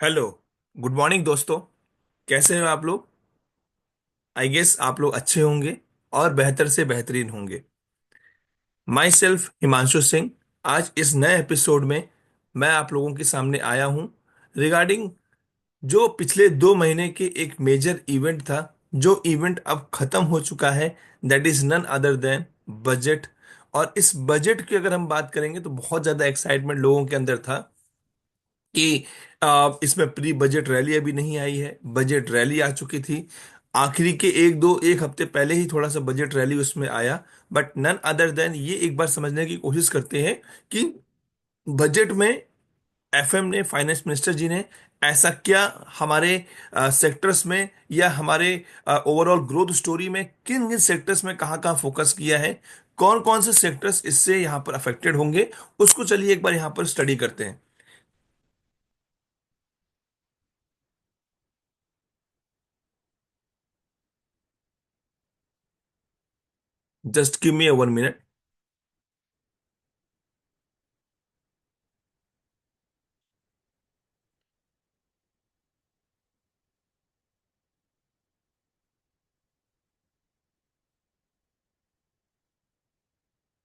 Hello. Good morning दोस्तों। कैसे हो आप लोग? आई गेस आप लोग अच्छे होंगे और बेहतर से बेहतरीन होंगे। My self Himanshu Singh. आज इस नए एपिसोड में मैं आप लोगों के सामने आया हूं रिगार्डिंग जो पिछले 2 महीने के एक मेजर इवेंट था, जो इवेंट अब खत्म हो चुका है। That is none other than budget. और इस बजट की अगर हम बात करेंगे तो बहुत ज्यादा एक्साइटमेंट लोगों के अंदर था कि इसमें प्री बजट रैली अभी नहीं आई है। बजट रैली आ चुकी थी। आखिरी के एक हफ्ते पहले ही थोड़ा सा बजट रैली उसमें आया। बट नन अदर देन ये एक बार समझने की कोशिश करते हैं कि बजट में एफएम ने, फाइनेंस मिनिस्टर जी ने ऐसा क्या हमारे सेक्टर्स में या हमारे ओवरऑल ग्रोथ स्टोरी में किन किन सेक्टर्स में कहाँ कहाँ फोकस किया है, कौन कौन से सेक्टर्स इससे यहाँ पर अफेक्टेड होंगे, उसको चलिए एक बार यहाँ पर स्टडी करते हैं। Just give me 1 minute.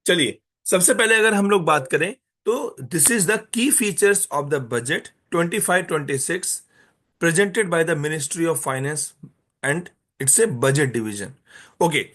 चलिए, सबसे पहले अगर हम लोग बात करें तो this is the key features of the budget 25-26 presented by the ministry of finance and it's a budget division. Okay.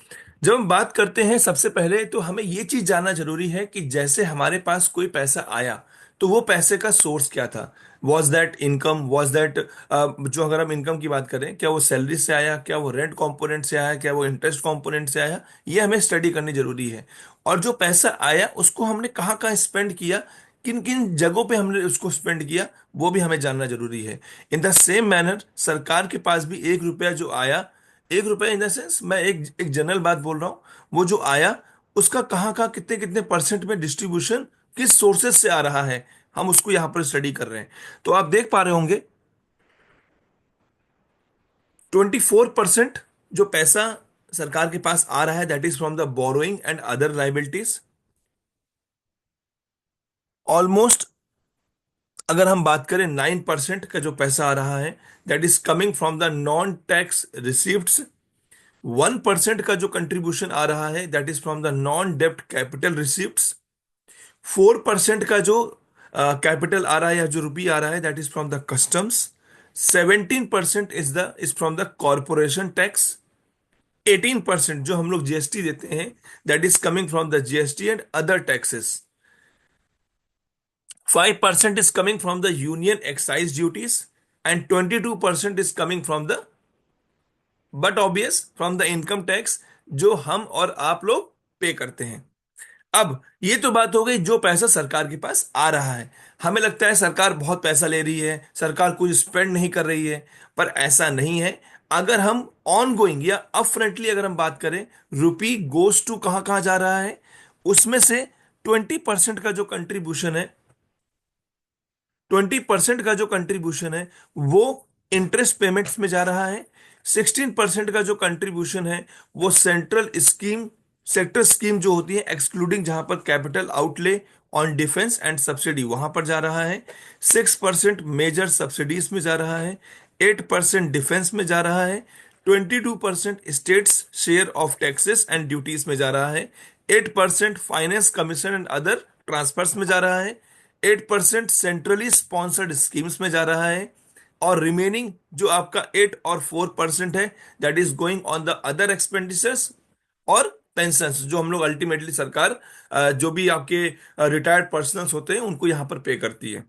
जब हम बात करते हैं, सबसे पहले तो हमें यह चीज जानना जरूरी है कि जैसे हमारे पास कोई पैसा आया तो वो पैसे का सोर्स क्या था। Was that income, was that जो अगर हम इनकम की बात करें, क्या वो सैलरी से आया, क्या वो रेंट कंपोनेंट से आया, क्या वो इंटरेस्ट कंपोनेंट से आया, ये हमें स्टडी करनी जरूरी है। और जो पैसा आया उसको हमने कहाँ कहाँ स्पेंड किया, किन किन जगहों पे हमने उसको स्पेंड किया, वो भी हमें जानना जरूरी है। इन द सेम मैनर सरकार के पास भी 1 रुपया जो आया, 1 रुपया इन द सेंस मैं एक एक जनरल बात बोल रहा हूँ, वो जो आया उसका कहाँ कहाँ कितने कितने परसेंट में डिस्ट्रीब्यूशन किस सोर्सेज से आ रहा है, हम उसको यहाँ पर स्टडी कर रहे हैं। तो आप देख पा रहे होंगे 24% जो पैसा सरकार के पास आ रहा है that is from the borrowing and other liabilities. Almost अगर हम बात करें 9% का जो पैसा आ रहा है that is coming from the non tax receipts. 1% का जो कंट्रीब्यूशन आ रहा है that is from the non डेप्ट कैपिटल रिसीप्ट्स। 4% का जो कैपिटल आ रहा है या जो रुपी आ रहा है that is from the customs. 17% is from the corporation tax. 18% जो हम लोग जीएसटी देते हैं that is coming from the GST and other taxes. 5% is coming from the union excise duties, and 22% is coming from the but obvious from the income tax जो हम और आप लोग पे करते हैं। अब ये तो बात हो गई जो पैसा सरकार के पास आ रहा है। हमें लगता है सरकार बहुत पैसा ले रही है, सरकार कुछ स्पेंड नहीं कर रही है, पर ऐसा नहीं है। अगर हम ऑन गोइंग या अपफ्रंटली अगर हम बात करें, रुपी गोज टू कहाँ कहाँ जा रहा है, उसमें से 20% का जो कंट्रीब्यूशन है, 20% का जो कंट्रीब्यूशन है वो इंटरेस्ट पेमेंट्स में जा रहा है। 16% का जो कंट्रीब्यूशन है वो सेंट्रल स्कीम, सेक्टर स्कीम जो होती है एक्सक्लूडिंग जहां पर capital outlay on defence and subsidy वहां पर जा रहा है। 6% मेजर सब्सिडीज में जा रहा है। 8% डिफेंस में जा रहा है। 22% states share of taxes and duties में जा रहा है। 8% finance commission and other transfers में जा रहा है। 8% सेंट्रली स्पॉन्सर्ड स्कीम्स में जा रहा है। और रिमेनिंग जो आपका 8 और 4% है that is going on the other expenditures और पेंशन जो हम लोग अल्टीमेटली सरकार जो भी आपके रिटायर्ड पर्सनल्स होते हैं उनको यहां पर पे करती है।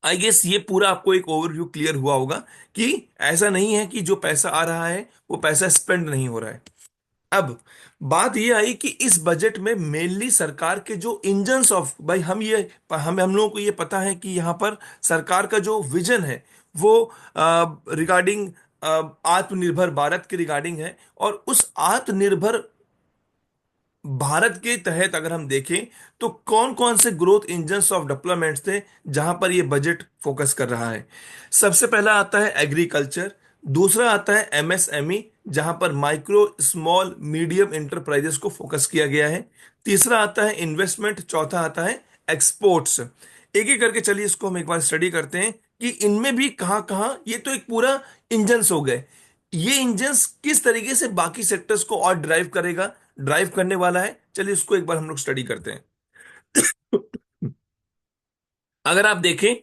आई गेस ये पूरा आपको एक ओवरव्यू क्लियर हुआ होगा कि ऐसा नहीं है कि जो पैसा आ रहा है वो पैसा स्पेंड नहीं हो रहा है। अब बात ये आई कि इस बजट में मेनली सरकार के जो इंजन्स ऑफ भाई हम लोगों को ये पता है कि यहाँ पर सरकार का जो विजन है वो रिगार्डिंग आत्मनिर्भर भारत के रिगार्डिंग है। और उस आत्मनिर्भर भारत के तहत अगर हम देखें तो कौन कौन से ग्रोथ इंजन्स ऑफ डेवलपमेंट थे जहां पर ये बजट फोकस कर रहा है। सबसे पहला आता है एग्रीकल्चर। दूसरा आता है एमएसएमई जहां पर माइक्रो स्मॉल मीडियम इंटरप्राइजेस को फोकस किया गया है। तीसरा आता है इन्वेस्टमेंट। चौथा आता है एक्सपोर्ट्स। एक एक करके चलिए इसको हम एक बार स्टडी करते हैं कि इनमें भी कहाँ कहाँ, ये तो एक पूरा इंजन्स हो गए, ये इंजन्स किस तरीके से बाकी सेक्टर्स को और ड्राइव करेगा, ड्राइव करने वाला है, चलिए इसको एक बार हम लोग स्टडी करते हैं। अगर आप देखें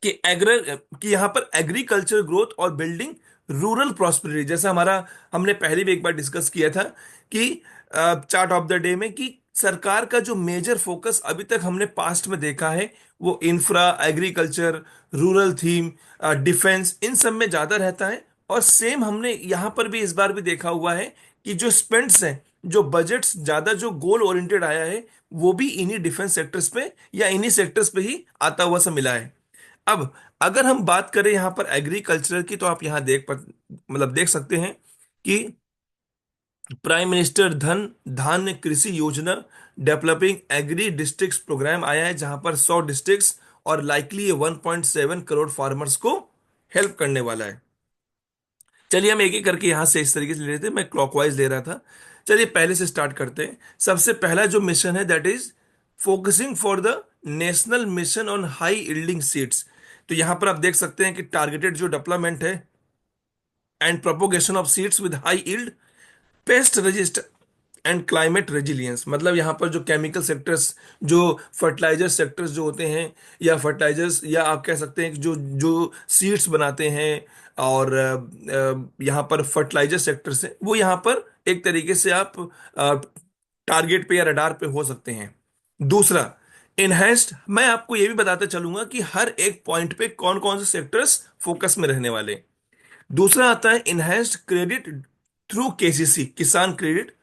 कि एग्र कि यहाँ पर एग्रीकल्चर ग्रोथ और बिल्डिंग रूरल प्रॉस्पेरिटी, जैसा हमारा, हमने पहले भी एक बार डिस्कस किया था कि चार्ट ऑफ द डे में, कि सरकार का जो मेजर फोकस अभी तक हमने पास्ट में देखा है वो infra, agriculture, rural theme, defence, इन सब में ज्यादा रहता है। और सेम हमने यहाँ पर भी इस बार भी देखा हुआ है कि जो स्पेंड्स हैं, जो बजट्स ज्यादा जो गोल ओरिएंटेड आया है, वो भी इन्हीं डिफेंस सेक्टर्स पे या इन्हीं सेक्टर्स पे ही आता हुआ सा मिला है। अब अगर हम बात करें यहां पर एग्रीकल्चर की, तो आप यहां मतलब देख सकते हैं कि प्राइम मिनिस्टर धन धान्य कृषि योजना डेवलपिंग एग्री डिस्ट्रिक्ट्स प्रोग्राम आया है, जहां पर 100 डिस्ट्रिक्ट्स और लाइकली 1.7 करोड़ फार्मर्स को हेल्प करने वाला है। चलिए हम एक एक करके यहां से इस तरीके से ले रहे थे, मैं क्लॉकवाइज ले रहा था। चलिए पहले से स्टार्ट करते हैं। सबसे पहला जो मिशन है that is focusing for the national mission on high yielding seeds. तो यहां पर आप देख सकते हैं कि टारगेटेड जो डेवलपमेंट है and propagation of seeds with high yield, paste resist and climate resilience, मतलब यहाँ पर जो केमिकल सेक्टर्स, जो फर्टिलाइजर सेक्टर्स जो होते हैं, या फर्टिलाइजर्स, या आप कह सकते हैं कि जो जो सीड्स बनाते हैं, और यहाँ पर फर्टिलाइजर सेक्टर से, वो यहाँ पर एक तरीके से आप टारगेट पे या रडार पे हो सकते हैं। दूसरा, इनहेंस्ड, मैं आपको ये भी बताते चलूंगा कि हर एक पॉइंट पे कौन कौन से सेक्टर्स फोकस में रहने वाले। दूसरा आता है इनहेंस्ड क्रेडिट थ्रू केसीसी, किसान क्रेडिट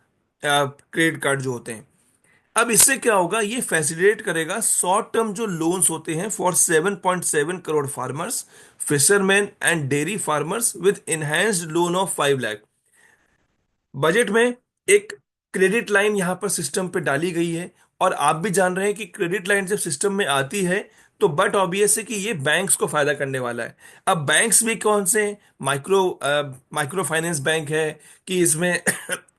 क्रेडिट कार्ड जो होते हैं। अब इससे क्या होगा, ये फैसिलिटेट करेगा शॉर्ट टर्म जो लोन्स होते हैं for 7.7 crore farmers, fisherman and dairy farmers with enhanced loan of 5 lakh. Budget में एक क्रेडिट लाइन यहां पर सिस्टम पे डाली गई है। और आप भी जान रहे हैं कि क्रेडिट लाइन जब सिस्टम में आती है, तो बट ऑब्वियस है कि ये बैंक्स को फायदा करने वाला है। अब बैंक्स भी कौन से हैं? माइक्रो फाइनेंस बैंक है, कि इसमें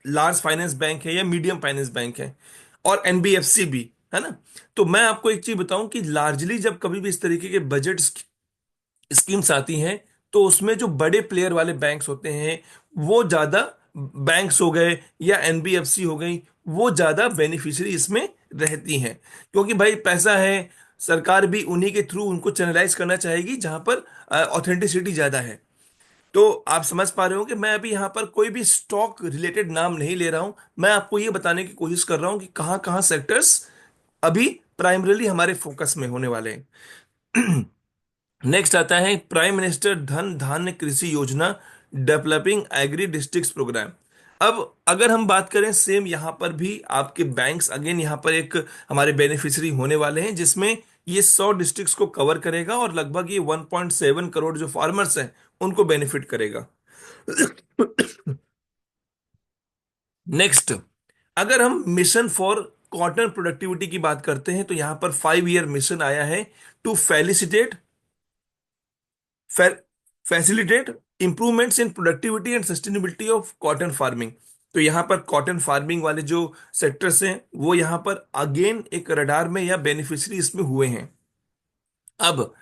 लार्ज फाइनेंस बैंक है, या मीडियम फाइनेंस बैंक है, और एनबीएफसी भी है ना। तो मैं आपको एक चीज बताऊं कि लार्जली जब कभी भी इस तरीके के बजट स्कीम्स आती हैं, तो उसमें जो बड़े प्लेयर वाले बैंक्स होते हैं, वो ज्यादा, बैंक्स हो गए या एनबीएफसी हो गई, वो ज्यादा बेनिफिशियरी इसमें रहती हैं। क्योंकि भाई पैसा है, सरकार भी उन्हीं के थ्रू उनको चैनलाइज करना चाहेगी जहां पर ऑथेंटिसिटी ज्यादा है। तो आप समझ पा रहे हो कि मैं अभी यहां पर कोई भी स्टॉक रिलेटेड नाम नहीं ले रहा हूं, मैं आपको ये बताने की कोशिश कर रहा हूं कि कहां कहां सेक्टर्स अभी प्राइमरीली हमारे फोकस में होने वाले हैं। नेक्स्ट आता है प्राइम मिनिस्टर धन धान्य कृषि योजना डेवलपिंग एग्री डिस्ट्रिक्ट्स प्रोग्राम। अब अगर हम बात करें, सेम यहां पर भी आपके बैंक्स अगेन यहां पर एक हमारे बेनिफिशियरी होने वाले हैं, जिसमें ये 100 डिस्ट्रिक्ट्स को कवर करेगा और लगभग ये 1.7 करोड़ जो फार्मर्स हैं उनको बेनिफिट करेगा। नेक्स्ट, अगर हम मिशन फॉर कॉटन प्रोडक्टिविटी की बात करते हैं, तो यहां पर 5 ईयर मिशन आया है to felicitate facilitate improvements in productivity and sustainability of cotton farming. तो यहां पर कॉटन फार्मिंग वाले जो सेक्टर्स हैं, वो यहां पर अगेन एक रडार में या बेनिफिशियरी इसमें हुए हैं। अब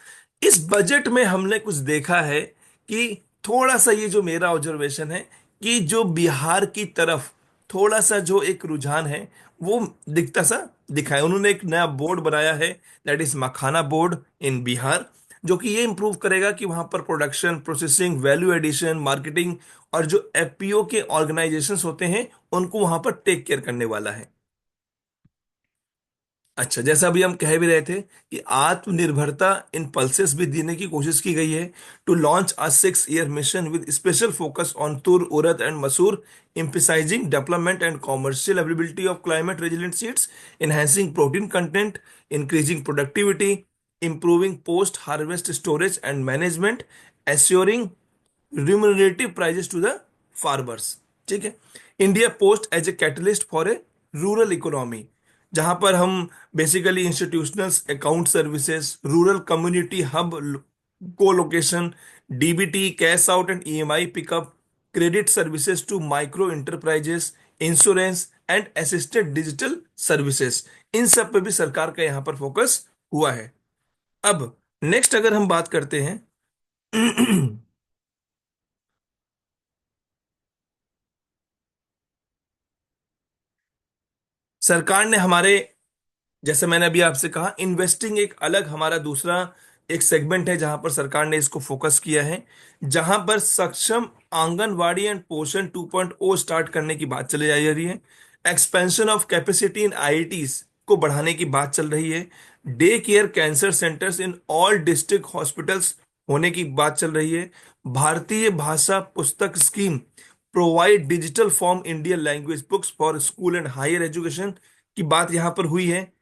इस बजट में हमने कुछ देखा है कि थोड़ा सा, ये जो मेरा ऑब्जर्वेशन है, कि जो बिहार की तरफ थोड़ा सा जो एक रुझान है, वो दिखता सा दिखा है। उन्होंने एक नया बोर्ड बनाया है, that is makhana board in Bihar, जो कि ये इंप्रूव करेगा कि वहां पर production, processing, value addition, marketing, और जो एफपीओ के ऑर्गेनाइजेशंस होते हैं उनको वहां पर टेक केयर करने वाला है। अच्छा, जैसा अभी हम कह भी रहे थे कि आत्मनिर्भरता इन पल्सेस भी देने की कोशिश की गई है, to launch a 6 year mission with special focus on tur, urad and masoor, emphasizing development and commercial availability of climate resilient seeds, enhancing protein content, increasing productivity, improving post harvest storage and management, assuring remunerative prices to the farmers। ठीक है। India post as a catalyst for a rural economy, जहां पर हम basically institutional account services, rural community hub, co location, DBT, cash out and EMI pickup, credit services to micro enterprises, insurance and assisted digital services, इन सब पे भी सरकार का यहां पर फोकस हुआ है। अब नेक्स्ट अगर हम बात करते हैं सरकार ने हमारे, जैसे मैंने अभी आपसे कहा, इन्वेस्टिंग एक अलग हमारा दूसरा एक सेगमेंट है जहां पर सरकार ने इसको फोकस किया है, जहां पर सक्षम आंगनवाड़ी एंड पोषण 2.0 स्टार्ट करने की बात चली जा रही है। Expansion of capacity in IITs को बढ़ाने की बात चल रही है। Day care cancer centres in all district hospitals होने की बात चल रही है। Bharatiya Bhasha Pustak scheme provide digital form Indian language books for school and higher education की बात यहां पर हुई है।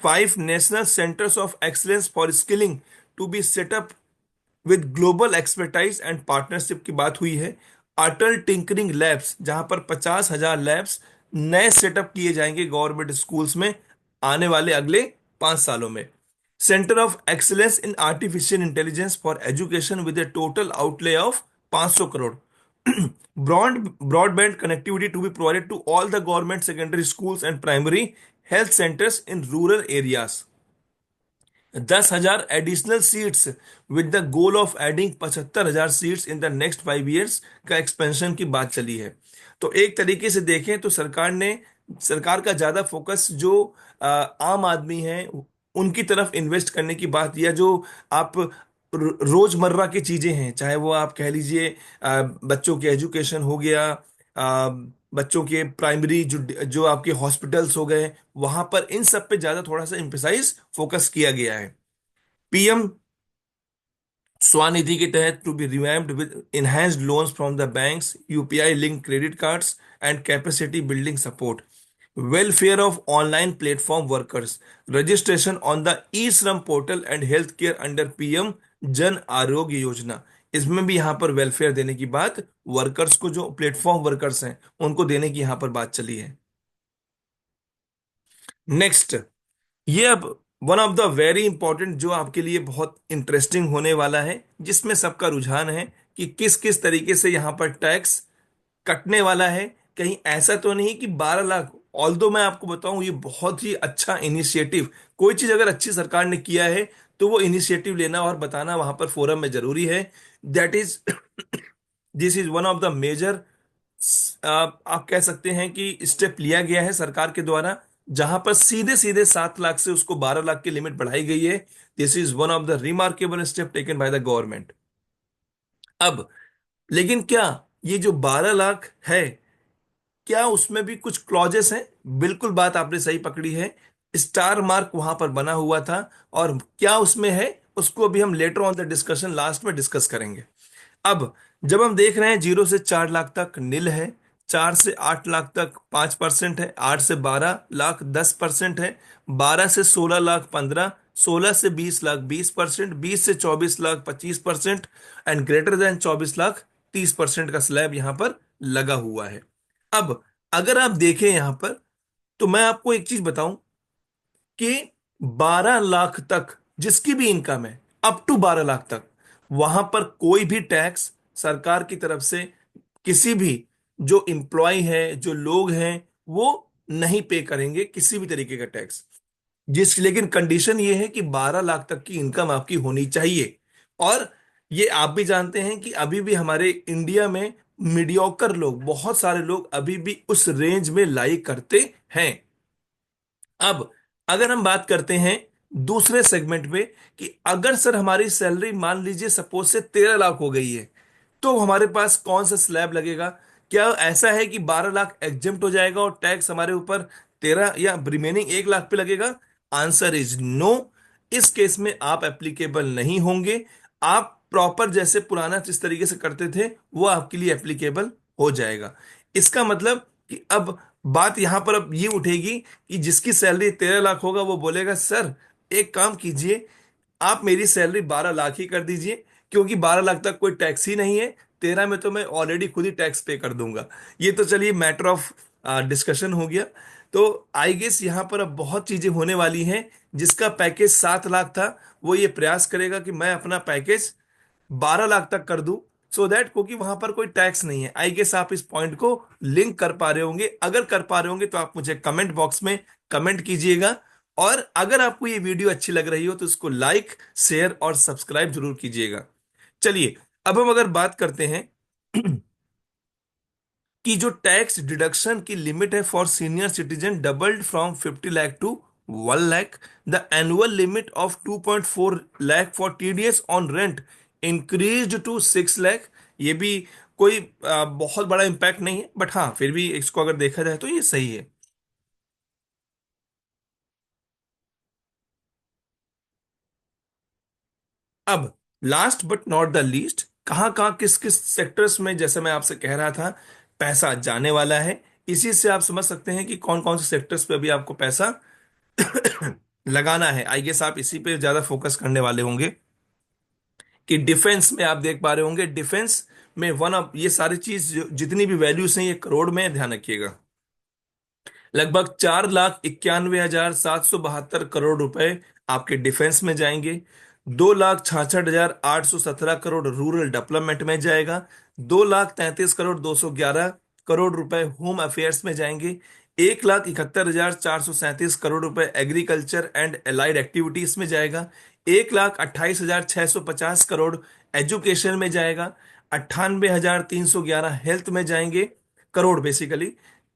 5 national centres of excellence for skilling to be set up with global expertise and partnership की बात हुई है। अटल टिंकरिंग लैब्स, जहां पर 50,000 लैब्स नए सेटअप किए जाएंगे गवर्नमेंट स्कूल्स में आने वाले अगले 5 सालों में। Centre of excellence in artificial intelligence for education with a total outlay of 500 crore. Broadband connectivity to be provided to all the government secondary schools and primary health centres in rural areas. 10,000 additional seats with the goal of adding 75,000 seats in the next 5 years का expansion की बात चली है। तो एक तरीके से देखें तो सरकार का ज्यादा फोकस जो आम आदमी है उनकी तरफ इन्वेस्ट करने की बात, या जो आप रोजमर्रा की चीजें हैं, चाहे वो आप कह लीजिए बच्चों के एजुकेशन हो गया, बच्चों के प्राइमरी जो जो आपके हॉस्पिटल्स हो गए, वहां पर इन सब पे ज्यादा थोड़ा सा एम्फेसाइज फोकस किया गया है। पीएम स्वनिधि के तहत to be revamped with enhanced loans from the banks, UPI link credit cards and capacity building support. Welfare of online platform workers, registration on the e Shram portal and health care under PM Jan Arogya योजना। इसमें भी यहां पर welfare देने की बात, workers को, जो प्लेटफॉर्म वर्कर्स हैं उनको देने की यहां पर बात चली है। नेक्स्ट, ये अब one of the very important जो आपके लिए बहुत इंटरेस्टिंग होने वाला है, जिसमें सबका रुझान है कि किस किस तरीके से यहां पर टैक्स कटने वाला है। कहीं ऐसा तो नहीं कि 12 लाख, ऑल्दो मैं आपको बताऊं ये बहुत ही अच्छा इनिशिएटिव, कोई चीज अगर अच्छी सरकार ने किया है तो वो इनिशिएटिव लेना और बताना वहां पर फोरम में जरूरी है। That is this is one of the major, आप कह सकते हैं कि स्टेप लिया गया है सरकार के द्वारा, जहां पर सीधे सीधे 7 लाख से उसको 12 लाख की लिमिट बढ़ाई गई है। This is one of the remarkable step taken by the government. अब लेकिन क्या ये जो 12 लाख है, क्या उसमें भी कुछ क्लॉजेस हैं? बिल्कुल, बात आपने सही पकड़ी है। स्टार मार्क वहां पर बना हुआ था, और क्या उसमें है उसको अभी हम later on the discussion last में डिस्कस करेंगे। अब जब हम देख रहे हैं 0 से 4 लाख तक नील है, 4 से 8 लाख तक 5% है, 8 से 12 लाख 10% है, 12 से 16 लाख 15, 16 से 20 लाख 20%, 20 से 24 lakh 25%, and greater than 24 lakh 30% का स्लैब यहां पर लगा हुआ है। अब अगर आप देखें यहां पर, तो मैं आपको एक चीज बताऊं कि 12 लाख तक जिसकी भी इनकम है, अप टू 12 लाख तक, वहां पर कोई भी टैक्स सरकार की तरफ से किसी भी जो एम्प्लॉय है, जो लोग हैं, वो नहीं पे करेंगे किसी भी तरीके का टैक्स। लेकिन कंडीशन ये है कि 12 लाख तक की इनकम आपकी होनी चाहिए। और ये आप भी जानते हैं कि अभी भी हमारे इंडिया में मीडियोकर लोग, बहुत सारे लोग अभी भी उस रेंज में लाई करते हैं। अब अगर हम बात करते हैं दूसरे सेगमेंट में, कि अगर सर हमारी सैलरी मान लीजिए सपोज से 13 लाख हो गई है, तो हमारे पास कौन सा स्लैब लगेगा? क्या ऐसा है कि 12 लाख एग्जेम्प्ट हो जाएगा और टैक्स हमारे ऊपर 13 या रिमेनिंग 1 लाख पे लगेगा? Answer is no. इस केस में आप एप्लीकेबल नहीं होंगे। आप प्रॉपर जैसे पुराना जिस तरीके से करते थे वो आपके लिए एप्लीकेबल हो जाएगा। इसका मतलब कि अब बात यहां पर अब ये उठेगी कि जिसकी सैलरी 13 लाख होगा वो बोलेगा सर एक काम कीजिए, आप मेरी सैलरी 12 लाख ही कर दीजिए, क्योंकि 12 लाख तक कोई टैक्स ही नहीं है, 13 में तो मैं ऑलरेडी खुद ही टैक्स पे कर दूंगा। ये तो चलिए मैटर ऑफ डिस्कशन हो गया। तो आई गेस यहाँ पर अब बहुत चीजें होने वाली हैं। जिसका पैकेज 7 लाख था वो ये प्रयास करेगा कि मैं अपना पैकेज 12 लाख तक कर दूं, सो दैट, क्योंकि वहां पर कोई टैक्स नहीं है। आई गेस आप इस पॉइंट को लिंक कर पा रहे होंगे। अगर कर पा रहे होंगे तो आप मुझे कमेंट बॉक्स में कमेंट कीजिएगा, और अगर आपको ये वीडियो अच्छी लग रही हो तो इसको लाइक, शेयर और सब्सक्राइब जरूर कीजिएगा। चलिए, अब हम अगर बात करते हैं कि जो टैक्स डिडक्शन की लिमिट है for senior citizen doubled from 50 lakh to 1 lakh. The annual limit of 2.4 lakh for TDS on rent increase to 6 lakh. ये भी कोई बहुत बड़ा इम्पैक्ट नहीं है, बट हाँ फिर भी इसको अगर देखा जाए तो ये सही है। अब last but not the least, कहाँ कहाँ किस किस सेक्टर्स में, जैसे मैं आपसे कह रहा था, पैसा जाने वाला है। इसी से आप समझ सकते हैं कि कौन कौन से सेक्टर्स पे अभी आपको पैसा लगाना है। आई गेस आप इसी पे ज्यादा फोकस करने वाले होंगे कि डिफेंस में आप देख पा रहे होंगे, डिफेंस में वन ऑफ ये सारी चीज जितनी भी वैल्यूज हैं ये करोड़ में है, ध्यान रखिएगा। लगभग 4,91,772 करोड़ रुपए आपके डिफेंस में जाएंगे। 2,66,817 करोड़ रूरल डेवलपमेंट में जाएगा। 2,33,211 करोड़ रुपए होम अफेयर्स में जाएंगे। 1,71,437 करोड़ रुपए एग्रीकल्चर एंड एलाइड एक्टिविटीज में जाएगा। 1,28,650 करोड़ एजुकेशन में जाएगा। 98,311 हेल्थ में जाएंगे, करोड़ बेसिकली।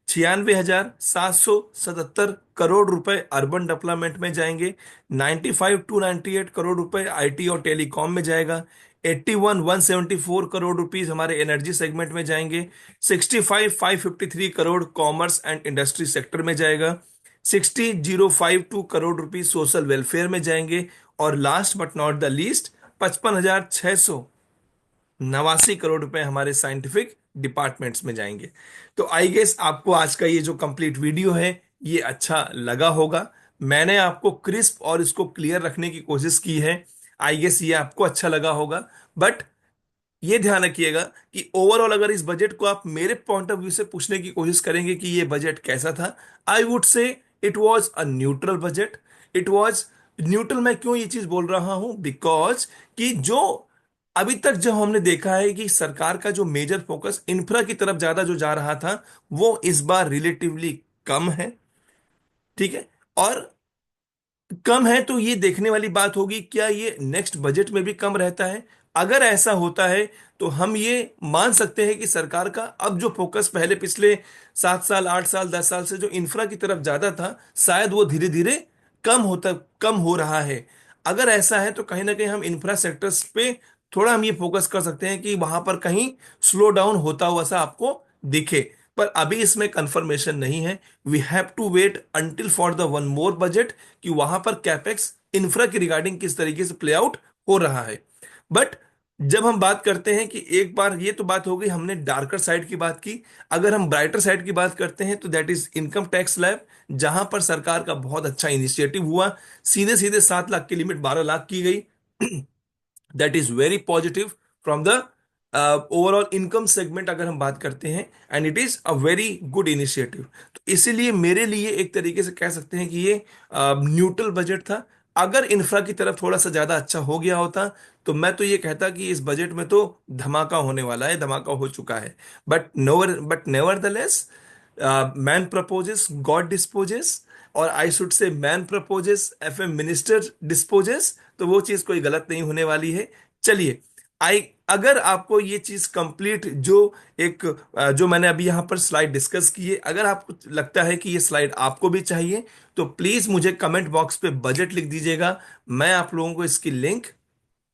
96,777 करोड़ रुपए अर्बन डेवलपमेंट में जाएंगे। 95,298 करोड़ रुपए आईटी और टेलीकॉम में जाएगा। 81,174 करोड़ रुपीज हमारे एनर्जी सेगमेंट में जाएंगे। 65,553 crore commerce and industry sector में जाएगा। 60,052 करोड़ रुपीज सोशल वेलफेयर में जाएंगे। और last but not the least, 55,689 crore रुपए हमारे साइंटिफिक डिपार्टमेंट्स में जाएंगे। तो आई गेस आपको आज का ये जो कंप्लीट वीडियो है ये अच्छा लगा होगा। मैंने आपको क्रिस्प और इसको क्लियर रखने की कोशिश की है। आई गेस ये आपको अच्छा लगा होगा। बट ये ध्यान रखिएगा कि ओवरऑल अगर इस बजट को आप मेरे पॉइंट ऑफ व्यू से पूछने की कोशिश करेंगे कि ये बजट कैसा था, I would say it was a neutral budget. It was neutral. मैं क्यों ये चीज बोल रहा हूं? बिकॉज कि जो अभी तक जो हमने देखा है कि सरकार का जो मेजर फोकस इंफ्रा की तरफ ज्यादा जो जा रहा था, वो इस बार रिलेटिवली कम है। ठीक है। और कम है तो ये देखने वाली बात होगी क्या ये नेक्स्ट बजट में भी कम रहता है। अगर ऐसा होता है तो हम ये मान सकते हैं कि सरकार का अब जो फोकस पहले पिछले 7 साल, 8 साल, 10 साल से जो इंफ्रा की तरफ ज्यादा था, शायद वो धीरे धीरे कम होता कम हो रहा है। अगर ऐसा है तो कहीं ना कहीं हम इंफ्रा सेक्टर्स पे थोड़ा हम ये फोकस कर सकते हैं कि वहां पर कहीं स्लो डाउन होता हुआ सा आपको दिखे। पर अभी इसमें कंफर्मेशन नहीं है। We have to wait until for the one more budget कि वहां पर कैपेक्स इंफ्रा की रिगार्डिंग किस तरीके से प्ले आउट हो रहा है। बट जब हम बात करते हैं कि एक बार ये तो बात हो गई, हमने डार्कर साइड की बात की। अगर हम ब्राइटर साइड की बात करते हैं तो that is income tax slab, जहां पर सरकार का बहुत अच्छा इनिशिएटिव हुआ। सीधे सीधे 7 लाख की लिमिट 12 लाख की गई। That is very positive from the overall income segment अगर हम बात करते हैं, and it is a very good initiative. तो इसीलिए मेरे लिए एक तरीके से कह सकते हैं कि ये न्यूट्रल बजट था। अगर इंफ्रा की तरफ थोड़ा सा ज्यादा अच्छा हो गया होता तो मैं तो ये कहता कि इस बजट में तो धमाका होने वाला है, धमाका हो चुका है। But nevertheless, man proposes God disposes, और I should say man proposes F A minister disposes. तो वो चीज कोई गलत नहीं होने वाली है। चलिए, आई अगर आपको ये चीज कंप्लीट जो एक जो मैंने अभी यहां पर स्लाइड डिस्कस की है, अगर आपको लगता है कि ये स्लाइड आपको भी चाहिए तो प्लीज मुझे कमेंट बॉक्स पे बजट लिख दीजिएगा। मैं आप लोगों को इसकी लिंक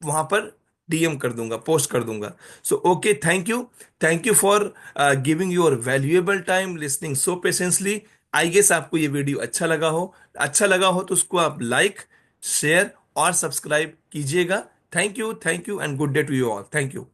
वहां पर डीएम कर दूंगा, पोस्ट कर दूंगा। So okay, thank you. Thank you for giving your valuable time listening so patiently. I guess आपको ये वीडियो अच्छा लगा हो। अच्छा लगा हो तो उसको आप लाइक, शेयर और सब्सक्राइब कीजिएगा। Thank you and good day to you all. Thank you.